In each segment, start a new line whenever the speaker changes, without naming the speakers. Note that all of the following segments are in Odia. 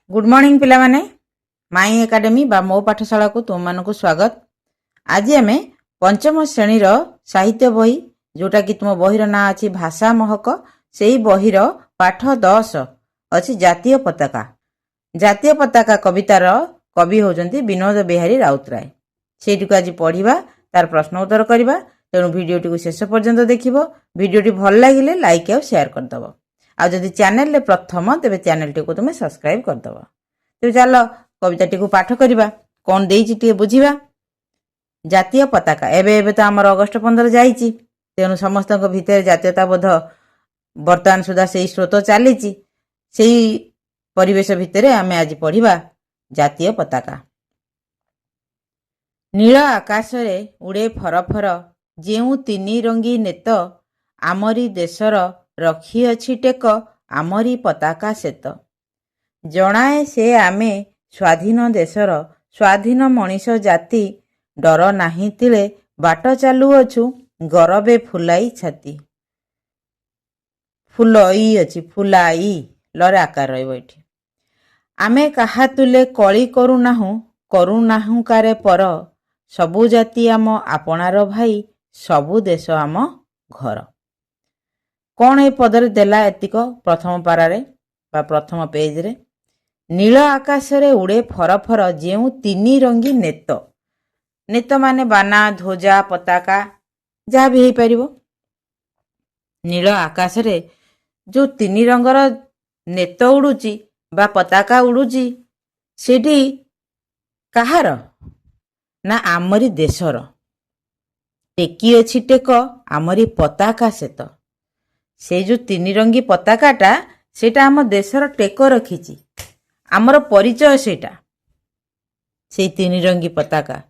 गुड मॉर्निंग पिला माने माई एकाडेमी बा मो पाठशाला को तुम मानक स्वागत। आज आम पंचम श्रेणी साहित्य बही जोटा कि तुम बहीर ना अच्छी भाषा महक से ही बहीर पाठ 10 अच्छी जातीय पताका। जातीय पताका कवितार कवि होउजंती विनोद बिहारी राउतराय। सेठू आज पढ़ा तार प्रश्न उत्तर करवा। तेणु भिडियोटी को शेष पर्यंत देखिबो। भिडियोटी भल लगिले लाइक और शेयर करदब। आ जदि चैनल रे प्रथम तेबे चैनल टी को तुम सब्सक्राइब करदब। तेबे चलो कविताटी को पाठ करवा। कौन देइछि टिके बुझिबा। जातीय पताका एबे एबे तो आमर अगस्ट 15 जाइछि। तेणु समस्त भितर जातीयताबोध वर्तमान सुधा से स्रोत चली से परिवेश भितर आम आज पढ़ा जातीय पताका। नील आकाश रे उड़े फरफर जेउ तीनी रंगी नेत आमरी देशर रखी अछि टेक आमरी पताका सेत। जनाए से आमे स्वाधीन देशर स्वाधीन मनीष जाति डर नाही तिले बाट चालुअछु गरबे फुलाई छाती। फुलई अछि फुलाई लरे आकार रहिबो एठी। आमे काहा तुले कଳି करुनाहु कारे पर सबु जाति आम आपणार भाई सबु देश आम घर। कौन ए पदरे देला एतिक प्रथम पारारे बा प्रथम पेज रे। नील आकाश रे उड़े फरफर जेउ तीनी रंगी नेत। नेत माने बाना ध्वजा पताका जहाँ भी पारिबो। नील आकाश रे जो तीनी रंगर नेत उड़ुची बा पताका उड़ुची सेठी काहार ना आमरी देशर। टेकी अछि टेक आमरी पताका सेत। से जो तीनी रंगी पताकाटा सेटा आम देशर टेक रखिछि आमर परिचय सेटा से तीनी रंगी पताका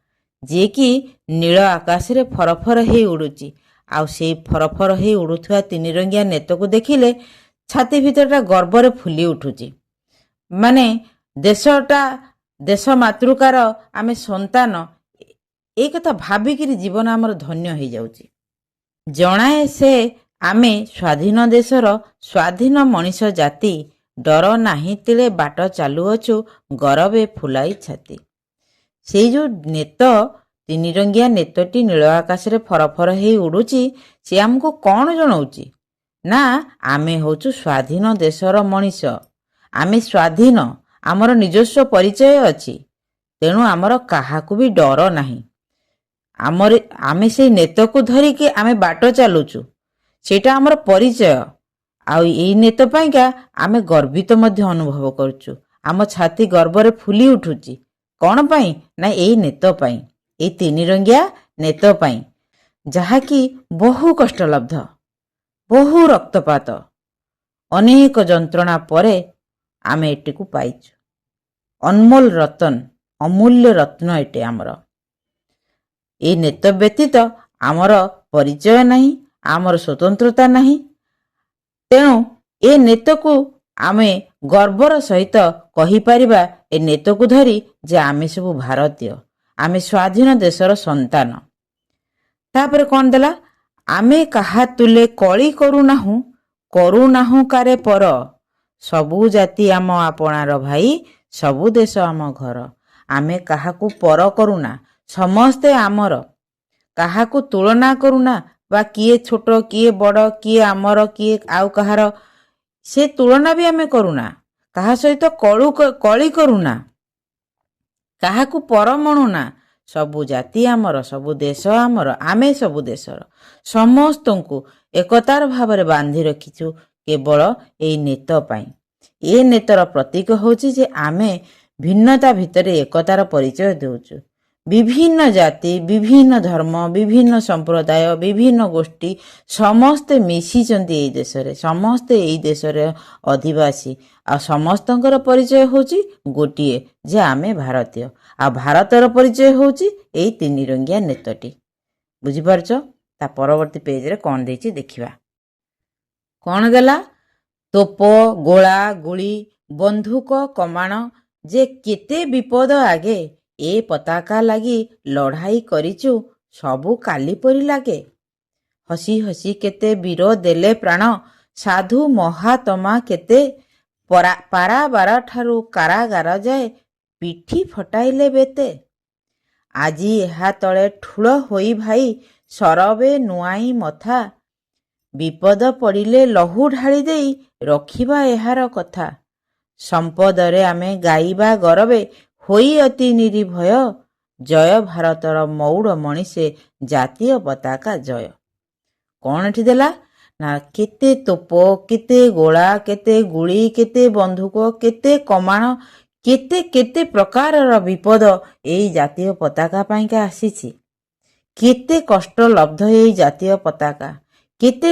जे कि नील आकाश रे फरफर हे उड़ुची। आउ से फरफर हे उड़ुथुआ तीनी रंगिया नेत को देखिले छाती भितरटा गर्वरे फुली उठुची। माने देशटा देश मातृकार आमे संतान ए कथा भाबिकिरी जीवन आमर धन्य हो जाउची। जनाए से आमे स्वाधीन देशर स्वाधीन मनीष जाति डर नाही तिले बाट चालुअछु गरबे फुलाई छाती। से जो नेत तीनी रंगिया नेतटी नील आकाश रे फरफर हे उड़ुची से हमको कौन जनाउची ना आमे होचु स्वाधीन देशर मनीष। आमे स्वाधीन आमर निजस्व परिचय अछि। तेणु आमर काहाकू भी डर नाही। आमे से नेत को धरिके आमे बाट चालुचु सेटा आमर परिचय। आउ एई नेत पाइका आमे गर्वित मध्य अनुभव करचु। आम छाती गर्वरे फुली उठुची। कौन पाई ना एई नेत पाई एई तीनी रंगिया नेत पाई जहा कि बहु कष्टलब्ध बहु रक्तपात अनेक जंत्रणा परे आमे एटिकु पाइचु। अनमोल रतन अमूल्य रत्न एटे आमर। ए नेत व्यतीत आमर परिचय नहीं आमर स्वतंत्रता नहीं। तेणु ए नेत को आमे गर्वर सहित कहि परिबा ए नेत को धरी जे आमे सब भारतीय आमे स्वाधीन देशर संतान। तापर कौन देला आमे काहा तुले कଳି करुनाहु कारे पर सबु जाति आम आपणार भाई सबु देश आम घर। आमे काहाकू पर करुना समस्ते आमर काहाकू तुलना करुना बा किए छोट किए बड़ किए आमर किए आउ कहार से तुलना भी आमे करुना। कहा सहित कଳି करुना काहाकू पर मणुना। सबु जाति आमर सबु देश आमर आमे सबु देशर समस्तंकु एकतार भावरे बांधी रखिछु केवल एई नेत पाई। ए नेतर प्रतीक होची जे आमे भिन्नता भितरे एकतार परिचय देउछु। विभिन्न जाति विभिन्न धर्म विभिन्न संप्रदाय विभिन्न गोष्ठी समस्ते मिशिचंती एई देशरे समस्ते एई देशरे अधिवासी आ समस्तंकर परिचय होची गोटिए जे आमे भारतीय। आ भारतर परिचय होची एई तीनी रंगिया नेतटी। बुझी पारछो। ता परवर्ती पेज रे कोन देछि देखिबा। कोन देला तोप गोला गुली बंधुक कमाण जे केते विपद आगे ए पताका लागी लड़ाई करिचु सबु काली परी लागे। हसी हसी केते वीर देले प्राण साधु महात्मा केते ପାରାବାର ଠାରୁ କାରାଗାର ଯାଏ ପିଠି ଫଟାଇଲେ ବେତେ। ଆଜି ଏହା ତଳେ ଠୁଳ ହୋଇ ଭାଇ ସରବେ ନୁଆଇଁ ମଥା। ବିପଦ ପଡ଼ିଲେ ଲହୁ ଢାଳି ଦେଇ ରଖିବା ଏହାର କଥା। ସମ୍ପଦରେ ଆମେ ଗାଇବା ଗରବେ ହୋଇ ଅତି ନିରିଭୟ। ଜୟ ଭାରତର ମଉଡ଼ ମଣିଷେ ଜାତୀୟ ପତାକା ଜୟ। କ'ଣ ଏଠି ଦେଲା ନା କେତେ ତୋପ, କେତେ ଗୋଳା, କେତେ ଗୁଳି, କେତେ ବନ୍ଧୁକ, କେତେ କମାଣ, କେତେ କେତେ ପ୍ରକାରର ବିପଦ ଏଇ ଜାତୀୟ ପତାକା ପାଇଁକା ଆସିଛି। କେତେ କଷ୍ଟ ଲବ୍ଧ ଏଇ ଜାତୀୟ ପତାକା। କେତେ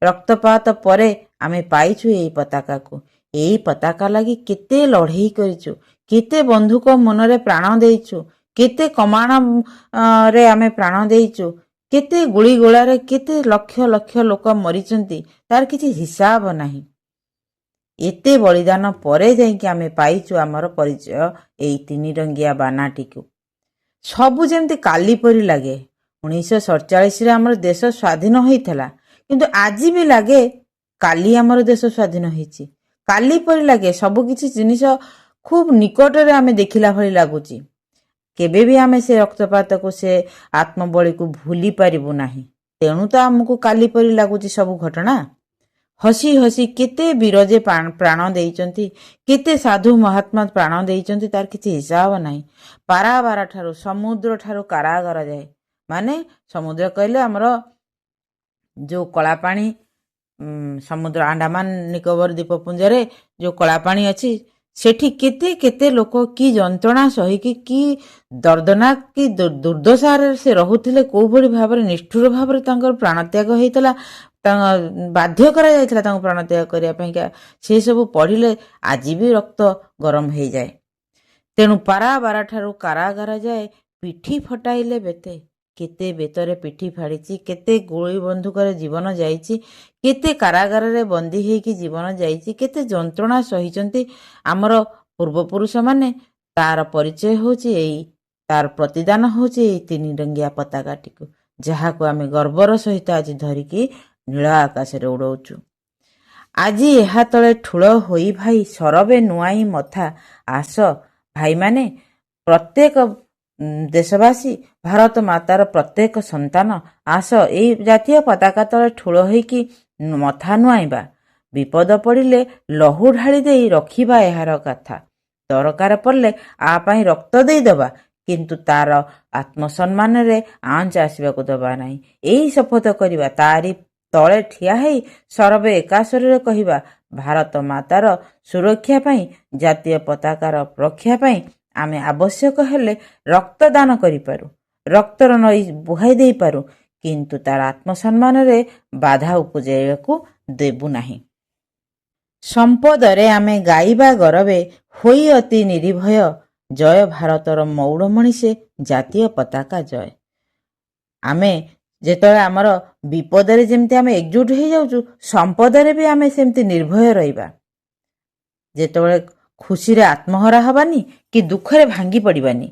ରକ୍ତପାତ ପରେ ଆମେ ପାଇଛୁ ଏଇ ପତାକାକୁ। ଏଇ ପତାକା ଲାଗି କେତେ ଲଢ଼େଇ କରିଛୁ, କେତେ ବନ୍ଧୁକ ମନରେ ପ୍ରାଣ ଦେଇଛୁ, କେତେ କମାଣରେ ଆମେ ପ୍ରାଣ ଦେଇଛୁ, କେତେ ଗୁଳିଗୋଳାରେ କେତେ ଲକ୍ଷ ଲକ୍ଷ ଲୋକ ମରିଛନ୍ତି, ତାର କିଛି ହିସାବ ନାହିଁ। ଏତେ ବଳିଦାନ ପରେ ଯାଇକି ଆମେ ପାଇଛୁ ଆମର ପରିଚୟ ଏଇ ତିନି ରଙ୍ଗିଆ ବାନାଟିକୁ। ସବୁ ଯେମିତି କାଲି ପରି ଲାଗେ। 1947ରେ ଆମର ଦେଶ ସ୍ୱାଧୀନ ହୋଇଥିଲା, କିନ୍ତୁ ଆଜି ବି ଲାଗେ କାଲି ଆମର ଦେଶ ସ୍ୱାଧୀନ ହେଇଛି। କାଲି ପରି ଲାଗେ, ସବୁ କିଛି ଜିନିଷ ଖୁବ୍ ନିକଟରେ ଆମେ ଦେଖିଲା ଭଳି ଲାଗୁଛି। କେବେ ବି ଆମେ ସେ ରକ୍ତପାତକୁ, ସେ ଆତ୍ମବଳୀକୁ ଭୁଲି ପାରିବୁ ନାହିଁ। ତେଣୁ ତ ଆମକୁ କାଲି ପରି ଲାଗୁଛି ସବୁ ଘଟଣା। ହସି ହସି କେତେ ବୀର ଯେ ପ୍ରାଣ ଦେଇଛନ୍ତି, କେତେ ସାଧୁ ମହାତ୍ମା ପ୍ରାଣ ଦେଇଛନ୍ତି, ତାର କିଛି ହିସାବ ନାହିଁ। ପାରାବାର ଠାରୁ, ସମୁଦ୍ର ଠାରୁ କାରାଗାର ଯାଏ। ମାନେ ସମୁଦ୍ର କହିଲେ ଆମର ଯେଉଁ କଳାପାଣି, ସମୁଦ୍ର ଆଣ୍ଡାମାନ ନିକୋବର ଦ୍ୱୀପପୁଞ୍ଜରେ ଯେଉଁ କଳାପାଣି ଅଛି, ସେଠି କେତେ କେତେ ଲୋକ କି ଯନ୍ତ୍ରଣା ସହିକି, କି ଦର୍ଦନାକ, କି ଦୁର୍ଦ୍ଦଶାରେ ସେ ରହୁଥିଲେ, କୋଉଭଳି ଭାବରେ ନିଷ୍ଠୁର ଭାବରେ ତାଙ୍କର ପ୍ରାଣତ୍ୟାଗ ହେଇଥିଲା, ବାଧ୍ୟ କରାଯାଇଥିଲା ତାଙ୍କୁ ପ୍ରାଣତ୍ୟାଗ କରିବା ପାଇଁକା। ସେସବୁ ପଢ଼ିଲେ ଆଜି ବି ରକ୍ତ ଗରମ ହେଇଯାଏ। ତେଣୁ ପାରାବାର ଠାରୁ କାରାଗାର ଯାଏ ପିଠି ଫଟାଇଲେ ବେତେ। କେତେ ବେତରେ ପିଠି ଫାଡ଼ିଛି, କେତେ ଗୁଳି ବନ୍ଧୁକରେ ଜୀବନ ଯାଇଛି, କେତେ କାରାଗାରରେ ବନ୍ଦୀ ହେଇକି ଜୀବନ ଯାଇଛି, କେତେ ଯନ୍ତ୍ରଣା ସହିଛନ୍ତି ଆମର ପୂର୍ବପୁରୁଷମାନେ। ତାର ପରିଚୟ ହେଉଛି ତାର ପ୍ରତିଦାନ ହେଉଛି ଏଇ ତିନି ରଙ୍ଗିଆ ପତାକାଟିକୁ, ଯାହାକୁ ଆମେ ଗର୍ବର ସହିତ ଆଜି ଧରିକି ନୀଳ ଆକାଶରେ ଉଡ଼ଉଛୁ। ଆଜି ଏହା ତଳେ ଠୁଳ ହୋଇ ଭାଇ ସରବେ ନୁଆଇଁ ମଥା। ଆସ ଭାଇମାନେ, ପ୍ରତ୍ୟେକ ଦେଶବାସୀ, ଭାରତ ମାତାର ପ୍ରତ୍ୟେକ ସନ୍ତାନ, ଆସ ଏଇ ଜାତୀୟ ପତାକା ତଳେ ଠୁଳ ହୋଇକି ମଥା ନୁଆଇବା। ବିପଦ ପଡ଼ିଲେ ଲହୁ ଢାଳି ଦେଇ ରଖିବା ଏହାର କଥା। ଦରକାର ପଡ଼ିଲେ ଆ ପାଇଁ ରକ୍ତ ଦେଇଦେବା, କିନ୍ତୁ ତାର ଆତ୍ମସମ୍ମାନରେ ଆଞ୍ଚ ଆସିବାକୁ ଦେବା ନାହିଁ। ଏଇ ଶପଥ କରିବା। ତାରି ତଳେ ଠିଆ ହେଇ ସରବେ ଏକାସ୍ୱରରେ କହିବା, ଭାରତ ମାତାର ସୁରକ୍ଷା ପାଇଁ, ଜାତୀୟ ପତାକାର ରକ୍ଷା ପାଇଁ ଆମେ ଆବଶ୍ୟକ ହେଲେ ରକ୍ତଦାନ କରିପାରୁ, ରକ୍ତର ନଈ ବୁହାଇ ଦେଇପାରୁ, କିନ୍ତୁ ତାର ଆତ୍ମସମ୍ମାନରେ ବାଧା ଉପୁଜାଇବାକୁ ଦେବୁ ନାହିଁ। ସମ୍ପଦରେ ଆମେ ଗାଇବା ଗରବେ ହୋଇ ଅତି ନିରିଭୟ। ଜୟ ଭାରତର ମଉଡ଼ ମଣିଷେ ଜାତୀୟ ପତାକା ଜୟ। ଆମେ ଯେତେବେଳେ ଆମର ବିପଦରେ ଯେମିତି ଆମେ ଏକଜୁଟ ହେଇଯାଉଛୁ, ସମ୍ପଦରେ ବି ଆମେ ସେମିତି ନିର୍ଭୟ ରହିବା। ଯେତେବେଳେ ଖୁସିରେ ଆତ୍ମହରା ହେବାନି, କି ଦୁଃଖରେ ଭାଙ୍ଗି ପଡ଼ିବାନି।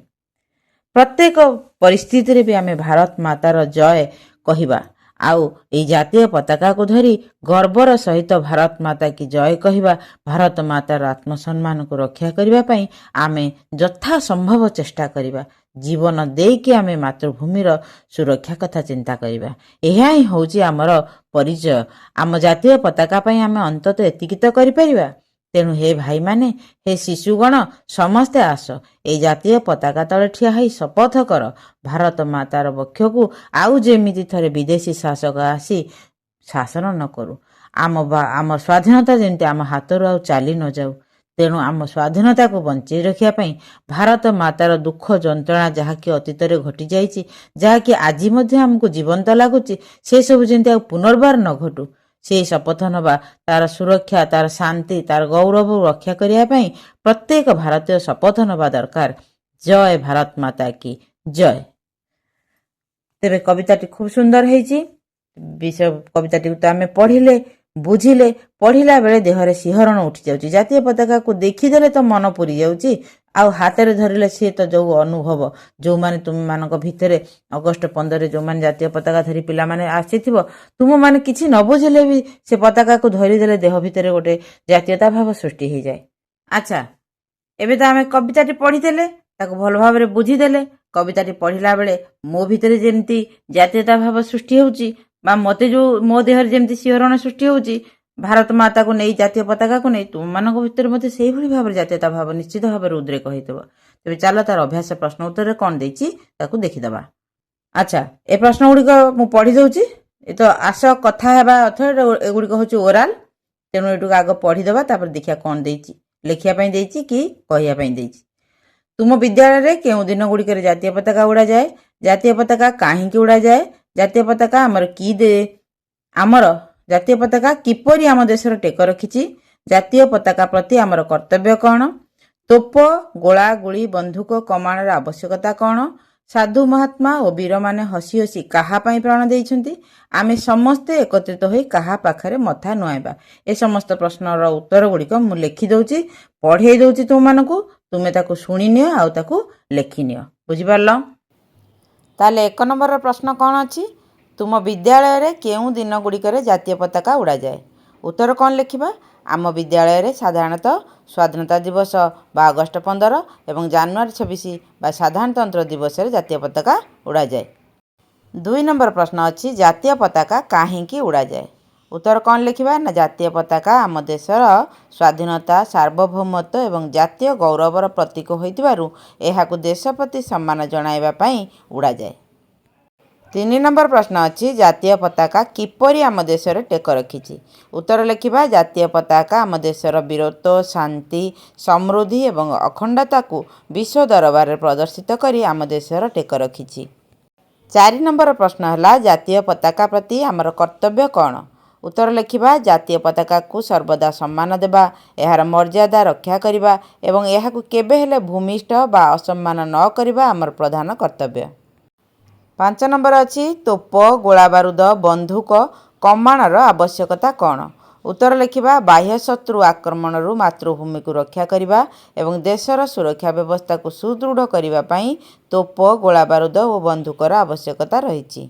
ପ୍ରତ୍ୟେକ ପରିସ୍ଥିତିରେ ବି ଆମେ ଭାରତ ମାତାର ଜୟ କହିବା। ଆଉ ଏଇ ଜାତୀୟ ପତାକାକୁ ଧରି ଗର୍ବର ସହିତ ଭାରତ ମାତା କି ଜୟ କହିବା। ଭାରତ ମାତାର ଆତ୍ମସମ୍ମାନକୁ ରକ୍ଷା କରିବା ପାଇଁ ଆମେ ଯଥାସମ୍ଭବ ଚେଷ୍ଟା କରିବା। ଜୀବନ ଦେଇକି ଆମେ ମାତୃଭୂମିର ସୁରକ୍ଷା କଥା ଚିନ୍ତା କରିବା। ଏହା ହିଁ ହେଉଛି ଆମର ପରିଚୟ। ଆମ ଜାତୀୟ ପତାକା ପାଇଁ ଆମେ ଅନ୍ତତଃ ଏତିକି ତ କରିପାରିବା। ତେଣୁ ହେ ଭାଇମାନେ, ହେ ଶିଶୁଗଣ, ସମସ୍ତେ ଆସ ଏଇ ଜାତୀୟ ପତାକା ତଳେ ଠିଆ ହେଇ ଶପଥ କର, ଭାରତ ମାତାର ବକ୍ଷକୁ ଆଉ ଯେମିତି ଥରେ ବିଦେଶୀ ଶାସକ ଆସି ଶାସନ ନ କରୁ। ଆମ ସ୍ୱାଧୀନତା ଯେମିତି ଆମ ହାତରୁ ଆଉ ଚାଲି ନ ଯାଉ। ତେଣୁ ଆମ ସ୍ୱାଧୀନତାକୁ ବଞ୍ଚେଇ ରଖିବା ପାଇଁ ଭାରତ ମାତାର ଦୁଃଖ ଯନ୍ତ୍ରଣା ଯାହାକି ଅତୀତରେ ଘଟିଯାଇଛି, ଯାହାକି ଆଜି ମଧ୍ୟ ଆମକୁ ଜୀବନ୍ତ ଲାଗୁଛି, ସେସବୁ ଯେମିତି ଆଉ ପୁନର୍ବାର ନ ଘଟୁ, ସେଇ ଶପଥ ନେବା। ତାର ସୁରକ୍ଷା, ତାର ଶାନ୍ତି, ତାର ଗୌରବ ରକ୍ଷା କରିବା ପାଇଁ ପ୍ରତ୍ୟେକ ଭାରତୀୟ ଶପଥ ନେବା ଦରକାର। ଜୟ ଭାରତ ମାତା କି ଜୟ। ତେବେ କବିତାଟି ଖୁବ୍ ସୁନ୍ଦର ହେଇଛି। କବିତାଟିକୁ ତ ଆମେ ପଢ଼ିଲେ, ବୁଝିଲେ, ପଢ଼ିଲା ବେଳେ ଦେହରେ ଶିହରଣ ଉଠି ଯାଉଛି। ଜାତୀୟ ପତାକାକୁ ଦେଖିଦେଲେ ତ ମନ ପୁରି ଯାଉଛି। ଆଉ ହାତରେ ଧରିଲେ ସିଏ ତ ଯୋଉ ଅନୁଭବ, ଯୋଉମାନେ ତୁମମାନଙ୍କ ଭିତରେ ଅଗଷ୍ଟ 15 ଯୋଉମାନେ ଜାତୀୟ ପତାକା ଧରି ପିଲାମାନେ ଆସିଥିବ, ତୁମମାନେ କିଛି ନ ବୁଝିଲେ ବି ସେ ପତାକାକୁ ଧରିଦେଲେ ଦେହ ଭିତରେ ଗୋଟେ ଜାତୀୟତା ଭାବ ସୃଷ୍ଟି ହେଇଯାଏ। ଆଚ୍ଛା, ଏବେ ତ ଆମେ କବିତାଟି ପଢ଼ିଦେଲେ, ତାକୁ ଭଲ ଭାବରେ ବୁଝିଦେଲେ। କବିତାଟି ପଢ଼ିଲା ବେଳେ ମୋ ଭିତରେ ଯେମିତି ଜାତୀୟତା ଭାବ ସୃଷ୍ଟି ହେଉଛି ବା ମୋତେ ଯୋଉ ମୋ ଦେହରେ ଯେମିତି ଶିହରଣ ସୃଷ୍ଟି ହେଉଛି ଭାରତ ମାତାକୁ ନେଇ, ଜାତୀୟ ପତାକାକୁ ନେଇ, ତୁମମାନଙ୍କ ଭିତରେ ମଧ୍ୟ ସେଇଭଳି ଭାବରେ ଜାତୀୟତା ଭାବ ନିଶ୍ଚିତ ଭାବରେ ଉଦ୍ରେକ ହେଇଥିବ। ତେବେ ଚାଲ ତାର ଅଭ୍ୟାସ ପ୍ରଶ୍ନ ଉତ୍ତରରେ କ'ଣ ଦେଇଛି ତାକୁ ଦେଖିଦେବା। ଆଚ୍ଛା, ଏ ପ୍ରଶ୍ନ ଗୁଡ଼ିକ ମୁଁ ପଢ଼ି ଦେଉଛି। ଏ ତ ଆସ କଥା ହେବା ଅର୍ଥ ଏଗୁଡ଼ିକ ହେଉଛି ଓରାଲ, ତେଣୁ ଏଇଟାକୁ ଆଗ ପଢ଼ିଦେବା, ତାପରେ ଦେଖିବା କ'ଣ ଦେଇଛି, ଲେଖିବା ପାଇଁ ଦେଇଛି କି କହିବା ପାଇଁ ଦେଇଛି। ତୁମ ବିଦ୍ୟାଳୟରେ କେଉଁ ଦିନ ଗୁଡ଼ିକରେ ଜାତୀୟ ପତାକା ଉଡ଼ାଯାଏ? ଜାତୀୟ ପତାକା କାହିଁକି ଉଡ଼ାଯାଏ? ଜାତୀୟ ପତାକା ଆମର ଜାତୀୟ ପତାକା କିପରି ଆମ ଦେଶର ଟେକ ରଖିଛି? ଜାତୀୟ ପତାକା ପ୍ରତି ଆମର କର୍ତ୍ତବ୍ୟ କ'ଣ? ତୋପ, ଗୋଳା, ଗୁଳି, ବନ୍ଧୁକ, କମାଣର ଆବଶ୍ୟକତା କ'ଣ? ସାଧୁ ମହାତ୍ମା ଓ ବୀରମାନେ ହସି ହସି କାହା ପାଇଁ ପ୍ରାଣ ଦେଇଛନ୍ତି? ଆମେ ସମସ୍ତେ ଏକତ୍ରିତ ହୋଇ କାହା ପାଖରେ ମଥା ନୁଆଇବା? ଏ ସମସ୍ତ ପ୍ରଶ୍ନର ଉତ୍ତର ଗୁଡ଼ିକ ମୁଁ ଲେଖିଦେଉଛି, ପଢ଼େଇ ଦେଉଛି ତୁମମାନଙ୍କୁ। ତୁମେ ତାକୁ ଶୁଣିନିଅ ଆଉ ତାକୁ ଲେଖିନିଅ। ବୁଝିପାରିଲ? ତାହେଲେ 1 ନମ୍ବରର ପ୍ରଶ୍ନ କ'ଣ ଅଛି? ତୁମ ବିଦ୍ୟାଳୟରେ କେଉଁ ଦିନ ଗୁଡ଼ିକରେ ଜାତୀୟ ପତାକା ଉଡ଼ାଯାଏ? ଉତ୍ତର କ'ଣ ଲେଖିବା? ଆମ ବିଦ୍ୟାଳୟରେ ସାଧାରଣତଃ ସ୍ୱାଧୀନତା ଦିବସ ବା ଅଗଷ୍ଟ 15 ଏବଂ ଜାନୁଆରୀ 26 ବା ସାଧାରଣତନ୍ତ୍ର ଦିବସରେ ଜାତୀୟ ପତାକା ଉଡ଼ାଯାଏ। 2 ନମ୍ବର ପ୍ରଶ୍ନ ଅଛି, ଜାତୀୟ ପତାକା କାହିଁକି ଉଡ଼ାଯାଏ? ଉତ୍ତର କ'ଣ ଲେଖିବା? ନା ଜାତୀୟ ପତାକା ଆମ ଦେଶର ସ୍ୱାଧୀନତା, ସାର୍ବଭୌମତ୍ୱ ଏବଂ ଜାତୀୟ ଗୌରବର ପ୍ରତୀକ ହୋଇଥିବାରୁ ଏହାକୁ ଦେଶ ପ୍ରତି ସମ୍ମାନ ଜଣାଇବା ପାଇଁ ଉଡ଼ାଯାଏ। 3 ନମ୍ବର ପ୍ରଶ୍ନ ଅଛି, ଜାତୀୟ ପତାକା କିପରି ଆମ ଦେଶରେ ଟେକ ରଖିଛି? ଉତ୍ତର ଲେଖିବା, ଜାତୀୟ ପତାକା ଆମ ଦେଶର ବୀରତ୍ୱ, ଶାନ୍ତି, ସମୃଦ୍ଧି ଏବଂ ଅଖଣ୍ଡତାକୁ ବିଶ୍ୱ ଦରବାରରେ ପ୍ରଦର୍ଶିତ କରି ଆମ ଦେଶର ଟେକ ରଖିଛି। 4 ନମ୍ବର ପ୍ରଶ୍ନ ହେଲା, ଜାତୀୟ ପତାକା ପ୍ରତି ଆମର କର୍ତ୍ତବ୍ୟ କ'ଣ? ଉତ୍ତର ଲେଖିବା, ଜାତୀୟ ପତାକାକୁ ସର୍ବଦା ସମ୍ମାନ ଦେବା, ଏହାର ମର୍ଯ୍ୟାଦା ରକ୍ଷା କରିବା ଏବଂ ଏହାକୁ କେବେ ହେଲେ ଭୂମିଷ୍ଠ ବା ଅସମ୍ମାନ ନ କରିବା ଆମର ପ୍ରଧାନ କର୍ତ୍ତବ୍ୟ। 5 ନମ୍ବର ଅଛି, ତୋପ, ଗୋଳାବାରୁଦ, ବନ୍ଧୁକ, କମାଣର ଆବଶ୍ୟକତା କ'ଣ? ଉତ୍ତର ଲେଖିବା, ବାହ୍ୟ ଶତ୍ରୁ ଆକ୍ରମଣରୁ ମାତୃଭୂମିକୁ ରକ୍ଷା କରିବା ଏବଂ ଦେଶର ସୁରକ୍ଷା ବ୍ୟବସ୍ଥାକୁ ସୁଦୃଢ଼ କରିବା ପାଇଁ ତୋପ, ଗୋଳାବାରୁଦ ଓ ବନ୍ଧୁକର ଆବଶ୍ୟକତା ରହିଛି।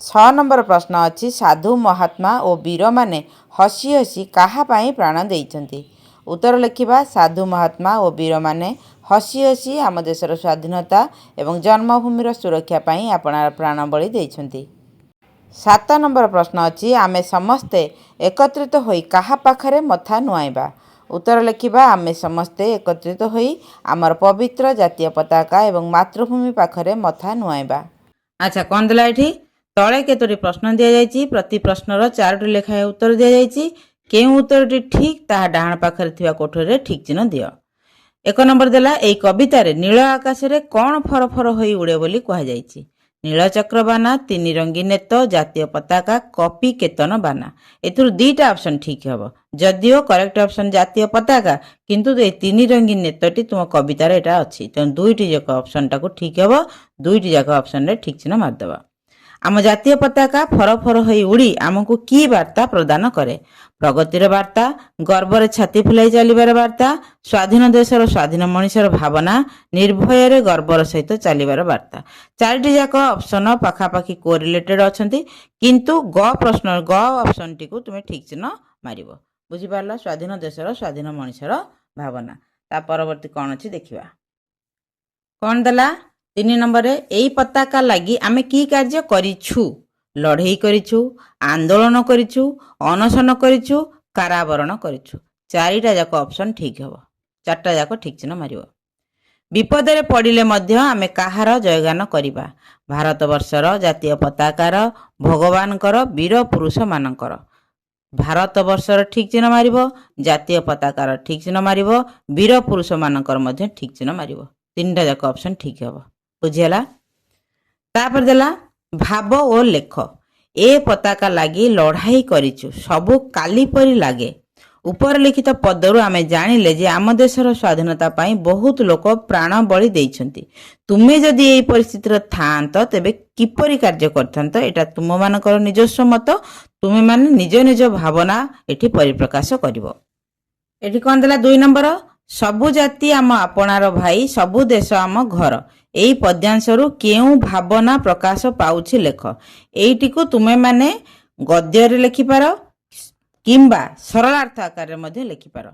6 ନମ୍ବର ପ୍ରଶ୍ନ ଅଛି, ସାଧୁ ମହାତ୍ମା ଓ ବୀରମାନେ ହସି ହସି କାହା ପାଇଁ ପ୍ରାଣ ଦେଇଛନ୍ତି? ଉତ୍ତର ଲେଖିବା, ସାଧୁ ମହାତ୍ମା ଓ ବୀରମାନେ ହସି ହସି ଆମ ଦେଶର ସ୍ୱାଧୀନତା ଏବଂ ଜନ୍ମଭୂମିର ସୁରକ୍ଷା ପାଇଁ ଆପଣାର ପ୍ରାଣ ବଳି ଦେଇଛନ୍ତି। 7 ନମ୍ବର ପ୍ରଶ୍ନ ଅଛି, ଆମେ ସମସ୍ତେ ଏକତ୍ରିତ ହୋଇ କାହା ପାଖରେ ମଥା ନୁଆଇବା? ଉତ୍ତର ଲେଖିବା, ଆମେ ସମସ୍ତେ ଏକତ୍ରିତ ହୋଇ ଆମର ପବିତ୍ର ଜାତୀୟ ପତାକା ଏବଂ ମାତୃଭୂମି ପାଖରେ ମଥା ନୁଆଇବା। ଆଚ୍ଛା, କ'ଣ ଦେଲା ଏଠି? ତଳେ କେତୋଟି ପ୍ରଶ୍ନ ଦିଆଯାଇଛି, ପ୍ରତି ପ୍ରଶ୍ନର 4ଟି ଲେଖାଏଁ ଉତ୍ତର ଦିଆଯାଇଛି। କେଉଁ ଉତ୍ତରଟି ଠିକ୍ ତାହା ଡାହାଣ ପାଖରେ ଥିବା କୋଠରୀରେ ଠିକ୍ ଚିହ୍ନ ଦିଅ। 1 ନମ୍ବର ଦେଲା, ଏହି କବିତାରେ ନୀଳ ଆକାଶରେ କ'ଣ ଫରଫର ହୋଇ ଉଡ଼େ ବୋଲି କୁହାଯାଇଛି? ନୀଳଚକ୍ର ବାନା, 3 ରଙ୍ଗୀ ନେତ, ଜାତୀୟ ପତାକା, କପି କେତନ ବାନା। ଏଥିରୁ 2ଟା ଅପସନ୍ ଠିକ୍ ହେବ। ଯଦିଓ କରେକ୍ଟ ଅପସନ୍ ଜାତୀୟ ପତାକା, କିନ୍ତୁ এই 3 ରଙ୍ଗୀ ନେତଟି ତୁମ କବିତାରେ ଏଟା ଅଛି, ତେଣୁ 2ଟି ଯାକ ଅପସନ୍ଟାକୁ ଠିକ୍ ହେବ। 2ଟି ଯାକ ଅପସନ୍ରେ ଠିକ୍ ଚିହ୍ନ ମାରିଦେବା। ଆମ ଜାତୀୟ ପତାକା ଫରଫର ହୋଇ ଉଡ଼ି ଆମକୁ କି ବାର୍ତ୍ତା ପ୍ରଦାନ କରେ? ପ୍ରଗତିର ବାର୍ତ୍ତା, ଗର୍ବରେ ଛାତି ଫୁଲାଇ ଚାଲିବାର ବାର୍ତ୍ତା, ସ୍ୱାଧୀନ ଦେଶର ସ୍ୱାଧୀନ ମଣିଷର ଭାବନା, ନିର୍ଭୟରେ ଗର୍ବର ସହିତ ଚାଲିବାର ବାର୍ତ୍ତା। 4ଟି ଯାକ ଅପସନ୍ ପାଖାପାଖି କୋରିଲେଟେଡ୍ ଅଛନ୍ତି, କିନ୍ତୁ ଗ ଅପସନ୍ଟିକୁ ତୁମେ ଠିକ୍ ଚିହ୍ନ ମାରିବ। ବୁଝିପାରିଲ? ସ୍ୱାଧୀନ ଦେଶର ସ୍ୱାଧୀନ ମଣିଷର ଭାବନା। ତା ପରବର୍ତ୍ତୀ କ'ଣ ଅଛି ଦେଖିବା। କ'ଣ ଦେଲା? 3 ନମ୍ବରରେ, ଏଇ ପତାକା ଲାଗି ଆମେ କି କାର୍ଯ୍ୟ କରିଛୁ? ଲଢ଼େଇ କରିଛୁ, ଆନ୍ଦୋଳନ କରିଛୁ, ଅନଶନ କରିଛୁ, କାରାବରଣ କରିଛୁ। 4ଟା ଯାକ ଅପସନ୍ ଠିକ୍ ହେବ। 4ଟା ଯାକ ଠିକ୍ ଚିହ୍ନ ମାରିବ। ବିପଦରେ ପଡ଼ିଲେ ମଧ୍ୟ ଆମେ କାହାର ଜୟଗାନ କରିବା? ଭାରତବର୍ଷର, ଜାତୀୟ ପତାକାର, ଭଗବାନଙ୍କର, ବୀର ପୁରୁଷମାନଙ୍କର। ଭାରତବର୍ଷର ଠିକ୍ ଚିହ୍ନ ମାରିବ, ଜାତୀୟ ପତାକାର ଠିକ୍ ଚିହ୍ନ ମାରିବ, ବୀର ପୁରୁଷମାନଙ୍କର ମଧ୍ୟ ଠିକ୍ ଚିହ୍ନ ମାରିବ। 3ଟା ଯାକ ଅପସନ୍ ଠିକ୍ ହେବ। ବୁଝିହେଲା? ତାପରେ ଦେଲା, ଭାବ ଓ ଲେଖ। ଏ ପତାକା ଲାଗି ଲଢ଼ାଇ କରିଛୁ, ସବୁ କାଲି ପରି ଲାଗେ। ଉପର ଲିଖିତ ପଦରୁ ଆମେ ଜାଣିଲେ ଯେ ଆମ ଦେଶର ସ୍ୱାଧୀନତା ପାଇଁ ବହୁତ ଲୋକ ପ୍ରାଣ ବଳି ଦେଇଛନ୍ତି। ତୁମେ ଯଦି ଏହି ପରିସ୍ଥିତିରେ ଥାଆନ୍ତ ତେବେ କିପରି କାର୍ଯ୍ୟ କରିଥାନ୍ତ? ଏଟା ତୁମମାନଙ୍କର ନିଜସ୍ୱ ମତ। ତୁମେମାନେ ନିଜ ନିଜ ଭାବନା ଏଠି ପରିପ୍ରକାଶ କରିବ। ଏଠି କ'ଣ ଦେଲା? 2 ନମ୍ବର, सबु जाति आम आपणार भाई सबु देश आम घर एई पद्यांशरू केउं भावना प्रकाश पाउछि लेख। एइटिकु तुमे माने गद्ୟରେ लेखिपार किंबा सरलार्थ आकार मध्ये लेखिपार।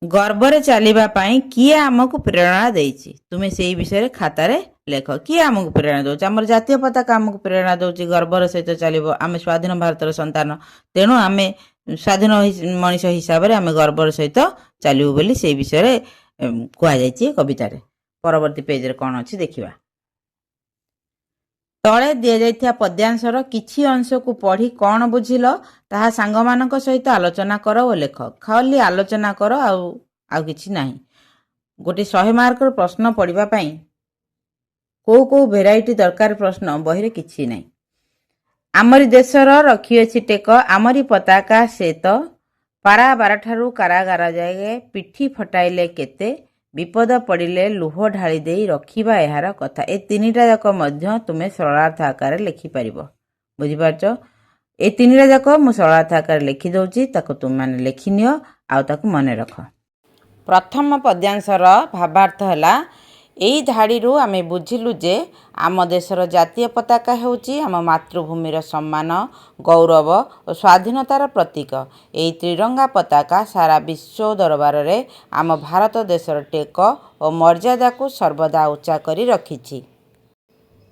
गर्वरे चलिबा पई किए आमको प्रेरणा देइछि तुमे सेई विषय खातारे लेख। किए आमको प्रेरणा दउछि? हमर जातीय पताका आमको प्रेरणा दउछि गर्वर सहित चलिबो। आमे स्वाधीन भारतर संतान तेणु आमे स्वाधीन मनीष हिसाब रे आमे गर्वर सहित चलिबो बोली सेई विषय रे कुआ जाइछि कवितारे। परवर्ती पेज रे कोन अछि देखिबा। तले दिया जाइथिया पद्यांशर किछि अंश को पढ़ी कौन बुझिल ताहा सांगमानक सहित आलोचना कर ओ लेख। खाली आलोचना कर आउ किछि नाही। गोटे 100 मार्क प्रश्न पढ़िबा पई को भेराइटी दरकार प्रश्न बही रे किछि नाही। आमरी देशर रखिएछि टेक आमरी पताका सेत पारा 12 ठारू कारागार जाए पिठी फटाइले केते विपद पड़िले लुह ढाली दे रखिबा एहार कथा। ए तीनिटा जाक मध्य तुमे सरलार्थ आकार लिखिपार बुझिपारछ। ए तीनिटा जाक मु सरलार्थ आकार लिखि दउछि ताको तुम माने लिखि नियो आउ ताको मने रख। प्रथम पद्यांशर भावार्थ हला एई धाड़ीरू आमे बुझिलु जे आम देशर जातीय पताका हेउची आम मातृभूमिर सम्मान गौरव और स्वाधीनतार प्रतीक। एई त्रिरंगा पताका सारा विश्व दरबार रे आम भारत देशर टेक और मर्यादा को सर्वदा उच्चा करी रखिछि।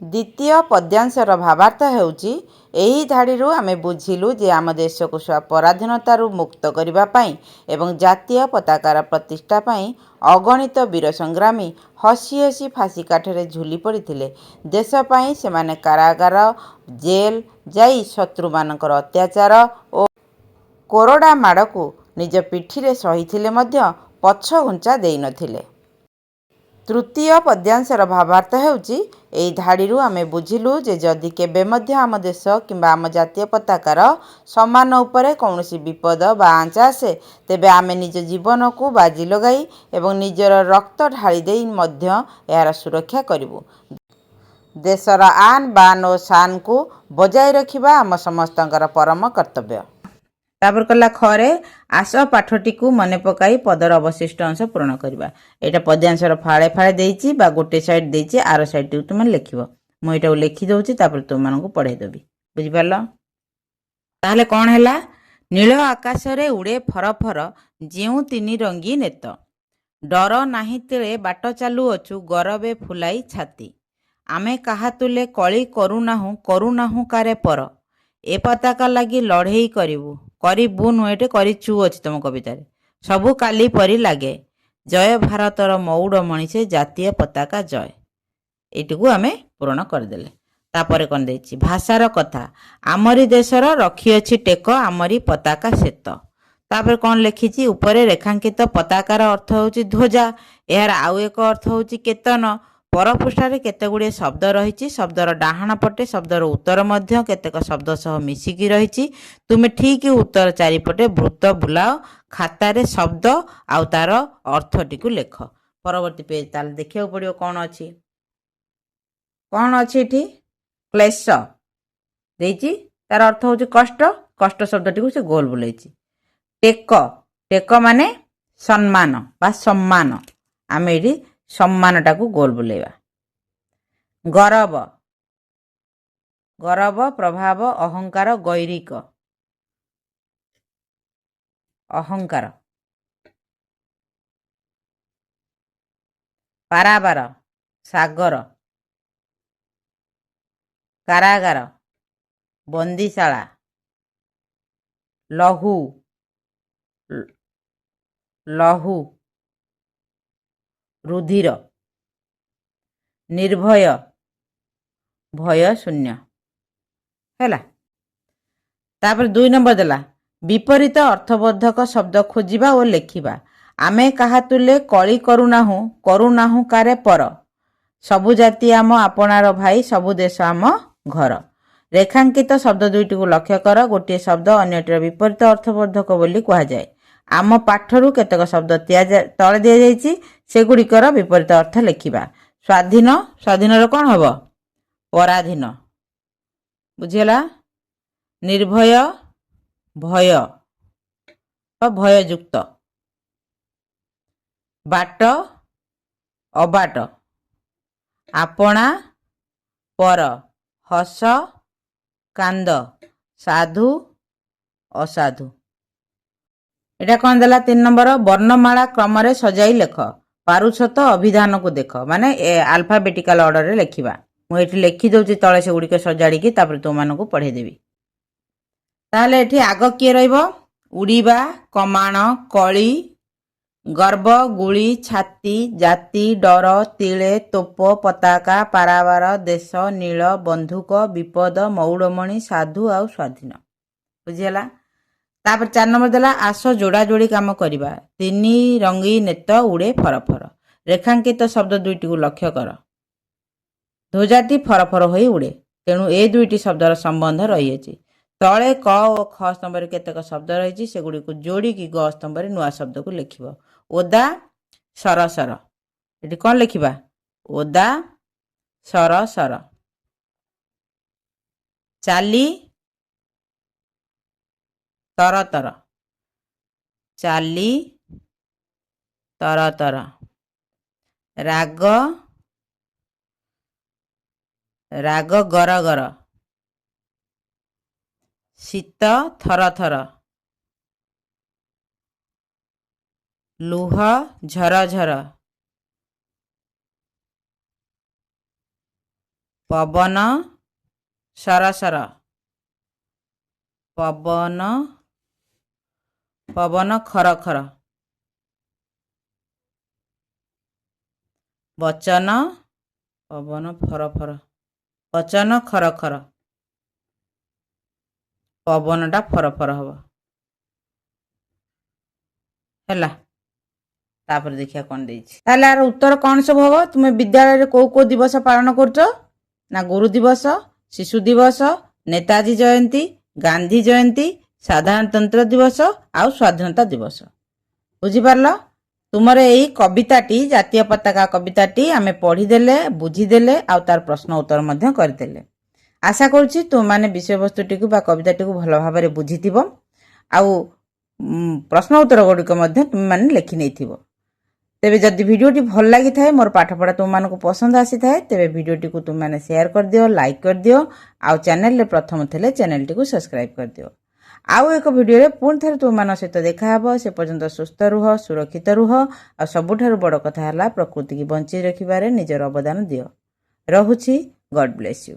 द्वितीय पद्यांशर भावार्थ हेउची एही धाड़ीरू आमे बुझिलु जे आम देश को पराधीनतारू मुक्त करिबा पई एवं जातीय पताकार प्रतिष्ठा पई अगणित वीर संग्रामी हसी हसी फांसी काठरे झुली पड़िथिले। देश पई सेमाने कारागार जेल जाई शत्रु मानकर अत्याचार और कोरडा माड़ को निज पिठीरे सहिथिले मध्य पछ घुंचा देई नथिले। तृतीय पद्यांशर भावार्थ हेउची एई धाड़ीरू आमे बुझिलु जे जदि केबे मध्य आम देश किंबा आम जातीय पताकार सम्मान उपरे कौनसी विपद बा आंच आसे तेबे आमे निज जीवन को बाजी लगाई एवं निजर रक्त ढाली देई मध्य यार सुरक्षा करिबु। देशर आन बान और शान को बजाय रखिबा आम समस्तंकर परम कर्तव्य। तापर कला खरे आस पाठटी को मने पकाई पदर अवशिष्ट अंश पूर्ण करबा। एटा पद्यांशर फाळे फाळे देइछि बा गोटे साइड देइछि आर साइड तुम माने लिखिबो। मु एटा लिखि दउछि तापर तुम मानकु पढाई देबी। बुझि पारलो? ताहले कोन हैला? नील आकाश रे उड़े फरफर जेउ तिनि रंगी नेत डर नाही तेळे बाट चालू अछु गरबे फुलाई छाती आमे काहा तुले कଳି करुनाहु कारे पर ए पताका लागी लड़ेई करिबु नुएटे करिचु अछि तुम कवितारे सबु काली परी लागे जय भारतर मौड़ मणिषे जातीय पताका जय। एटुकु आमे पूर्ण करदेले। तापरे कौन देछि भाषार कथा आमरी देशर रखिएछि टेक आमरी पताका सेत। तापर कौन लिखिछि उपरे रेखांकित पताकार अर्थ होछि ध्वजा यार आउ एक अर्थ होछि केतन। परपृष्ठारे केतेगुड़े शब्द रही शब्दर डाहाण पटे शब्दर उत्तर मध्य केतेक शब्द सह मिसिकी रही। तुमे ठीक उत्तर चारिपटे वृत्त बुलाओ खातारे शब्द आउ तार अर्थटी को लेख। परवर्ती पेज ताल देखिया पड़ियो कौन अछि एठी क्लेश देइछि तार अर्थ होछि कष्ट कष्ट शब्दटी को से गोल बुलाइछि। टेक माने सम्मान बा सम्मान आमे एठी सम्मानटा को गोल बुलेवा। गरव प्रभाव अहंकार गैरिक अहंकार पाराबार सागर कारागार बंदीशाला लहू रुधिर निर्भय भय शून्य हैला। तापर 2 नंबर देला विपरीत अर्थबोधक शब्द खोजिबा और लेखिबा। आमे काहा तुले कଳି करुनाहु कारे पर सबु जाति आम आपणार भाई सबु देश आम घर। रेखांकित शब्द दुईटी को लक्ष्य कर गोटे शब्द अन्यटर विपरीत अर्थबोधक बोली कहा जाए। आम पाठरू केतक शब्द तले दिया जाइछि सेगुड़िकर विपरीत अर्थ लिखिबा। स्वाधीन कौन हम पराधीन बुझीगला। निर्भय भय भययुक्त बाट अबाट आपणा पर हस कांद साधु असाधु। एटा कौन देला 3 नंबर वर्णमाला क्रम रे सजाई लेख पारुछ तो अभिधान को देख माने अल्फाबेटिकल ऑर्डर रे लेखिबा। मु एठी लेखि दउची तळे से गुडी के सजाड़ी की तापर तो मानको पढे देबी। ताले एठी आग किए रहइबो उड़ीबा कमाण कळी गर्भ गुली छाती जाति डर तिले तोप पताका पारावार देश नील बंधुक विपद मौड़मणि साधु आउ स्वाधीन। बुझीगला। तापर 4 नंबर देला आस जोड़ा जोड़ी काम करिबा 3 रंगी नेत उड़े फरफर रेखांकित शब्द दुईटी को लक्ष्य कर। ध्वजाटी फरफर होई उड़े तेणु ए दुईटी शब्दर संबंध रही अछि। तले क और ख स्तंभ रे केतेक शब्द रही से गुडी को जोड़ी की ग स्तंभ रे नुआ शब्द को लिखिबो। ओदा सरसर एटी कौन लिखिबा ओदा सरसर। चाली तरतर चाली तरतर। राग राग गरगर शीत थरथर लुह झरझर पवन सरसर पवन पवन खरखर वचन पवन फरफर वचन खरखर पवनटा फरफर हब हैला। तापर देखिया कौन देछि ताले आर उत्तर कौन सब हबो। तुमे विद्यालय रे को दिवस पालन करछो ना गुरु दिवस शिशु दिवस नेताजी जयंती गांधी जयंती साधारणतंत्र दिवस आउ स्वाधीनता दिवस। बुझी पारलो। तुमरे एई कविताटी जातीय पताका कविताटी आमे पढ़ी देले बुझी देले आउ तार प्रश्न उत्तर मध्य कर देले। आशा करूछि तुम माने विषय वस्तुटी को बा कविताटी को भलो भाबरे बुझिथिबो आउ प्रश्न उत्तर गुड़िक मध्य तुम माने लेखि नेथिबो। तेबे जदि वीडियोटी भल लागि थाए मोर पाठ पढ़ा तुम मानको पसंद आसी थाए तेबे वीडियोटी को तुम माने शेयर कर दियो लाइक कर दियो आउ चैनल रे प्रथम थले चैनल टी को सब्सक्राइब कर दियो। आउ एक वीडियो रे पुन थरे तुम मान सहित देखा हबो। से पर्यंत सुस्थ रुह सुरक्षित रुह आ सबुठारु बड़ कथा हला प्रकृति की बंची रखिबारे निजर अवदान दियो। रहुछि गॉड ब्लेस यू।